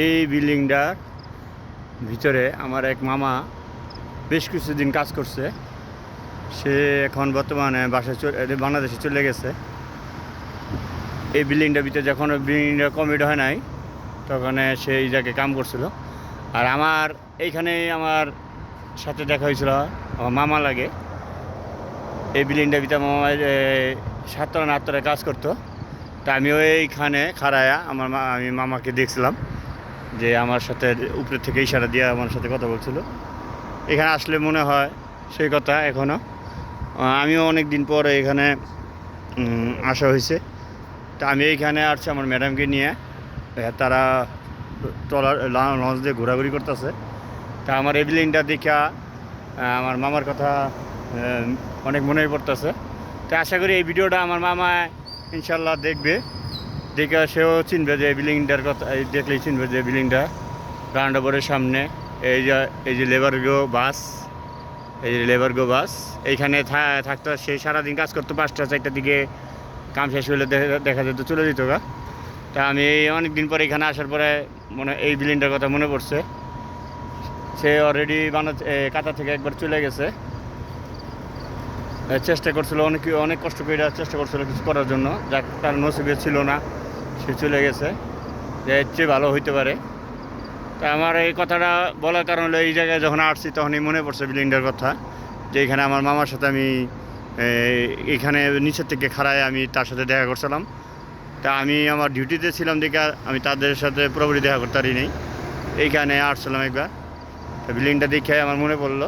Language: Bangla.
এই বিল্ডিংটার ভিতরে আমার এক মামা বেশ কিছুদিন কাজ করছে। সে এখন বর্তমানে বাংলাদেশে চলে গেছে। এই বিল্ডিংটার ভিতরে যখন বিল্ডিংটা কমপ্লিট হয় নাই তখন সে এই জায়গায় কাম করছিল। আর আমার এইখানেই আমার সাথে দেখা হয়েছিল, আমার মামা লাগে। এই বিল্ডিংটার ভিতরে মামা 7 না 8 কাজ করতো। তা আমি ওইখানে খাড়ায়া আমি মামাকে দেখছিলাম যে আমার সাথে উপরে থেকে ইশারা দিয়ে আমার সাথে কথা বলছিল। এখানে আসলে মনে হয় সেই কথা এখনও। আমিও অনেক দিন পরে এখানে আসা হয়েছে। তা আমি এইখানে আসছি আমার ম্যাডামকে নিয়ে। তারা লঞ্চ দিয়ে ঘোরাঘুরি করতেছে। তা আমার এই বিল্ডিংটা দেখা আমার মামার কথা অনেক মনে পড়তেছে। তো আশা করি এই ভিডিওটা আমার মামা ইনশাল্লাহ দেখবে, দেখে সেও চিনবে যে বিল্ডিংটার কথা। দেখলেই চিনবে যে বিল্ডিংটা রান্নাবোর্ডের সামনে এই যে লেবারগো বাস, এইখানে থাকতো। সেই সারাদিন কাজ করতো, 5টা 4টার দিকে কাম শেষ হলে দেখা যেত চলে যেত গা। তা আমি অনেক দিন পরে এখানে আসার পরে এই বিল্ডিংটার কথা মনে পড়ছে। সে অলরেডি কাতার থেকে একবার চলে গেছে। চেষ্টা করছিল অনেক কষ্ট করে চেষ্টা করছিল কিছু করার জন্য, যাক তার নসিবে ছিল না, সে চলে গেছে। যে এর চেয়ে ভালো হইতে পারে। তা আমার এই কথাটা বলার কারণ হলো এই জায়গায় যখন আসছি তখনই মনে পড়ছে বিল্ডিংটার কথা, যে এখানে আমার মামার সাথে আমি এখানে নিচের থেকে খাড়ায় আমি তার সাথে দেখা করছিলাম। তা আমি আমার ডিউটিতে ছিলাম দেখে আমি তাদের সাথে পুরোপুরি দেখা করতে পারিনি। এইখানে আসছিলাম একবার, বিল্ডিংটা দেখে আমার মনে পড়লো।